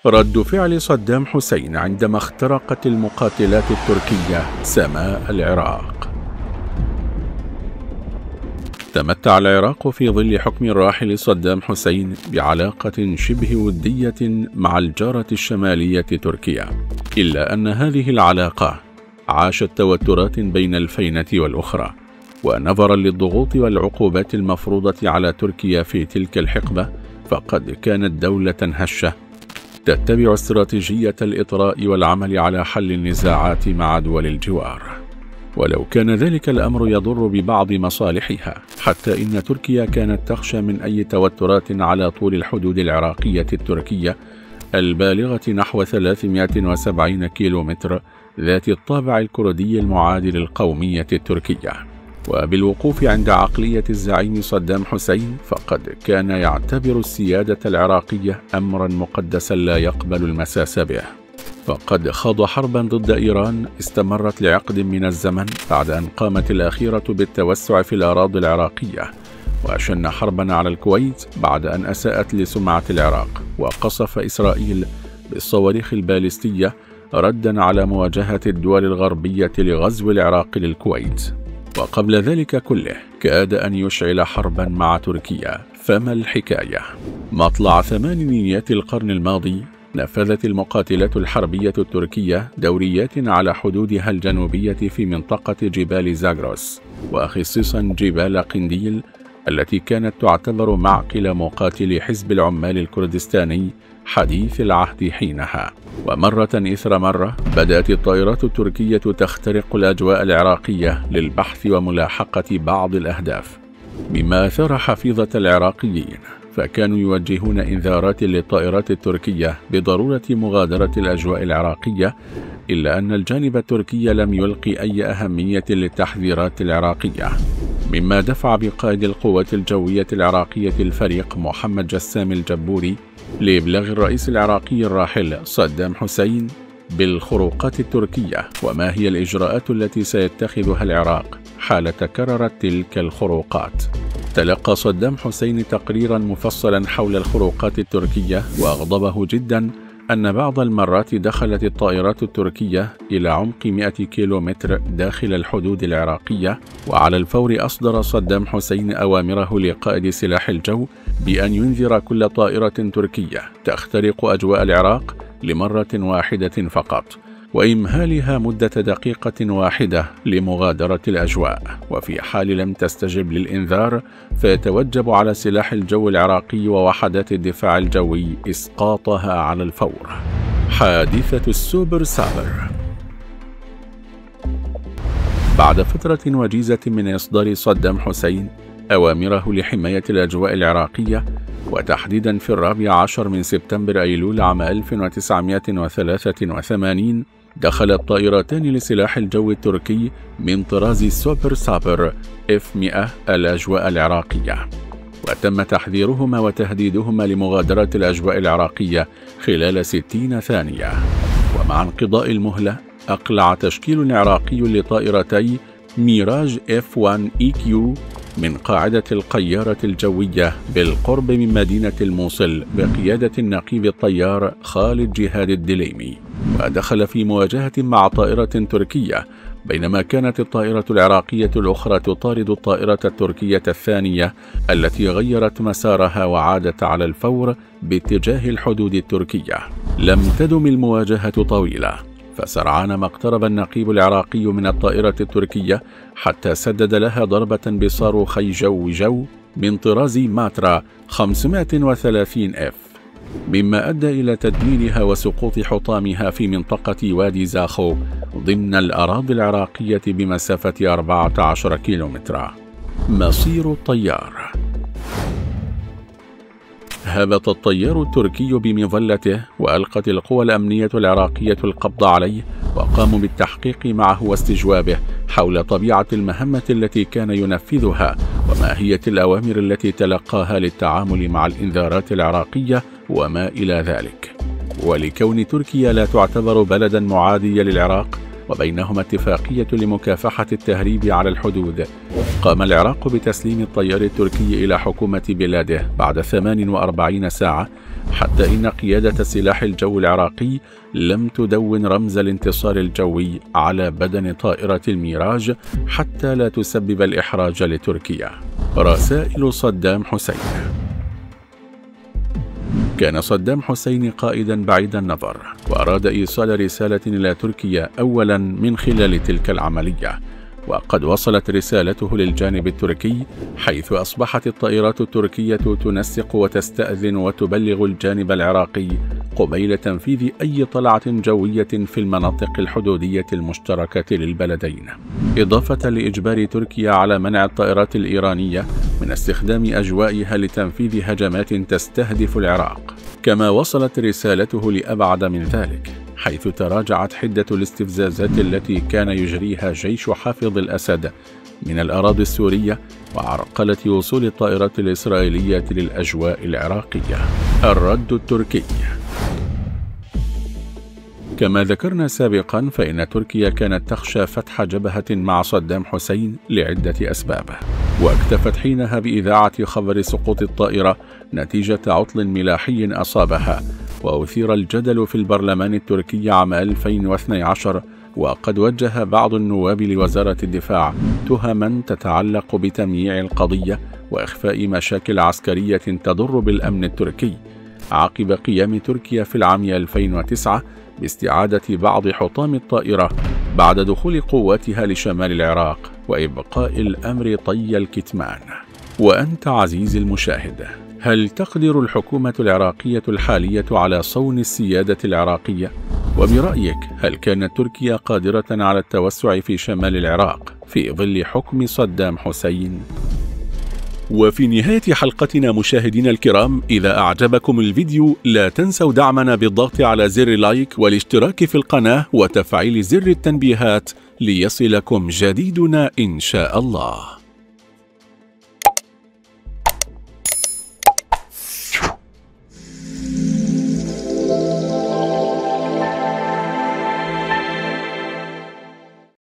رد فعل صدام حسين عندما اخترقت المقاتلات التركية سماء العراق. تمتع العراق في ظل حكم الراحل صدام حسين بعلاقة شبه ودية مع الجارة الشمالية تركيا، إلا أن هذه العلاقة عاشت توترات بين الفينة والأخرى، ونظرا للضغوط والعقوبات المفروضة على تركيا في تلك الحقبة، فقد كانت دولة هشة تتبع استراتيجية الإطراء والعمل على حل النزاعات مع دول الجوار، ولو كان ذلك الأمر يضر ببعض مصالحها، حتى إن تركيا كانت تخشى من أي توترات على طول الحدود العراقية التركية البالغة نحو 370 كيلومتر ذات الطابع الكردي المعادي للقومية التركية. وبالوقوف عند عقلية الزعيم صدام حسين، فقد كان يعتبر السيادة العراقية أمرا مقدسا لا يقبل المساس به، فقد خاض حربا ضد إيران استمرت لعقد من الزمن بعد أن قامت الأخيرة بالتوسع في الأراضي العراقية، وأشن حربا على الكويت بعد أن أساءت لسمعة العراق، وقصف إسرائيل بالصواريخ البالستية ردا على مواجهة الدول الغربية لغزو العراق للكويت. وقبل ذلك كله كاد أن يشعل حربا مع تركيا. فما الحكاية؟ مطلع ثمانينيات القرن الماضي نفذت المقاتلات الحربية التركية دوريات على حدودها الجنوبية في منطقة جبال زاغروس، وخصيصا جبال قنديل التي كانت تعتبر معقل مقاتلي حزب العمال الكردستاني حديث العهد حينها. ومرة إثر مرة بدأت الطائرات التركية تخترق الأجواء العراقية للبحث وملاحقة بعض الأهداف، مما أثار حفيظة العراقيين، فكانوا يوجهون إنذارات للطائرات التركية بضرورة مغادرة الأجواء العراقية، إلا أن الجانب التركي لم يلقي أي أهمية للتحذيرات العراقية، مما دفع بقائد القوات الجوية العراقية الفريق محمد جسام الجبوري لإبلاغ الرئيس العراقي الراحل صدام حسين بالخروقات التركية، وما هي الإجراءات التي سيتخذها العراق حال تكررت تلك الخروقات. تلقى صدام حسين تقريرا مفصلا حول الخروقات التركية، وأغضبه جدا أن بعض المرات دخلت الطائرات التركية إلى عمق 100 كيلومتر داخل الحدود العراقية، وعلى الفور أصدر صدام حسين أوامره لقائد سلاح الجو بأن ينذر كل طائرة تركية تخترق أجواء العراق لمرة واحدة فقط، وإمهالها مدة دقيقة واحدة لمغادرة الأجواء، وفي حال لم تستجب للإنذار فيتوجب على سلاح الجو العراقي ووحدات الدفاع الجوي إسقاطها على الفور. حادثة السوبر سابر. بعد فترة وجيزة من إصدار صدام حسين أوامره لحماية الأجواء العراقية، وتحديدا في 14 من سبتمبر أيلول عام 1983، دخلت طائرتان لسلاح الجو التركي من طراز سوبر سابر F-100 الأجواء العراقية، وتم تحذيرهما وتهديدهما لمغادرة الأجواء العراقية خلال 60 ثانية. ومع انقضاء المهلة أقلع تشكيل عراقي لطائرتي ميراج F-1EQ من قاعدة القيارة الجوية بالقرب من مدينة الموصل بقيادة النقيب الطيار خالد جهاد الدليمي، ودخل في مواجهة مع طائرة تركية، بينما كانت الطائرة العراقية الأخرى تطارد الطائرة التركية الثانية التي غيرت مسارها وعادت على الفور باتجاه الحدود التركية. لم تدم المواجهة طويلة، فسرعان ما اقترب النقيب العراقي من الطائرة التركية حتى سدد لها ضربة بصاروخي جو من طراز ماترا 530F، مما أدى إلى تدميرها وسقوط حطامها في منطقة وادي زاخو ضمن الأراضي العراقية بمسافة 14 كيلومترا. مصير الطيار. هبط الطيار التركي بمظلته، وألقت القوى الأمنية العراقية القبض عليه، وقاموا بالتحقيق معه واستجوابه حول طبيعة المهمة التي كان ينفذها، وماهية الأوامر التي تلقاها للتعامل مع الإنذارات العراقية وما إلى ذلك. ولكون تركيا لا تعتبر بلدا معاديا للعراق، وبينهما اتفاقية لمكافحة التهريب على الحدود، قام العراق بتسليم الطيار التركي إلى حكومة بلاده بعد 48 ساعة حتى إن قيادة سلاح الجو العراقي لم تدون رمز الانتصار الجوي على بدن طائرة الميراج حتى لا تسبب الإحراج لتركيا. رسائل صدام حسين. كان صدام حسين قائدا بعيد النظر، وأراد إيصال رسالة إلى تركيا أولا من خلال تلك العملية، وقد وصلت رسالته للجانب التركي، حيث أصبحت الطائرات التركية تنسق وتستأذن وتبلغ الجانب العراقي قبيل تنفيذ أي طلعة جوية في المناطق الحدودية المشتركة للبلدين، إضافة لإجبار تركيا على منع الطائرات الإيرانية من استخدام أجوائها لتنفيذ هجمات تستهدف العراق. كما وصلت رسالته لأبعد من ذلك، حيث تراجعت حدة الاستفزازات التي كان يجريها جيش حافظ الأسد من الأراضي السورية، وعرقلت وصول الطائرات الإسرائيلية للأجواء العراقية. الرد التركي. كما ذكرنا سابقا، فإن تركيا كانت تخشى فتح جبهة مع صدام حسين لعدة أسباب، واكتفت حينها بإذاعة خبر سقوط الطائرة نتيجة عطل ملاحي أصابها، وأثير الجدل في البرلمان التركي عام 2012، وقد وجه بعض النواب لوزارة الدفاع تهما تتعلق بتمييع القضية وإخفاء مشاكل عسكرية تضر بالأمن التركي، عقب قيام تركيا في العام 2009 باستعادة بعض حطام الطائرة بعد دخول قواتها لشمال العراق وإبقاء الأمر طي الكتمان. وأنت عزيزي المشاهد، هل تقدر الحكومة العراقية الحالية على صون السيادة العراقية؟ وبرأيك، هل كانت تركيا قادرة على التوسع في شمال العراق في ظل حكم صدام حسين؟ وفي نهاية حلقتنا مشاهدينا الكرام، إذا أعجبكم الفيديو لا تنسوا دعمنا بالضغط على زر لايك والاشتراك في القناة وتفعيل زر التنبيهات ليصلكم جديدنا إن شاء الله.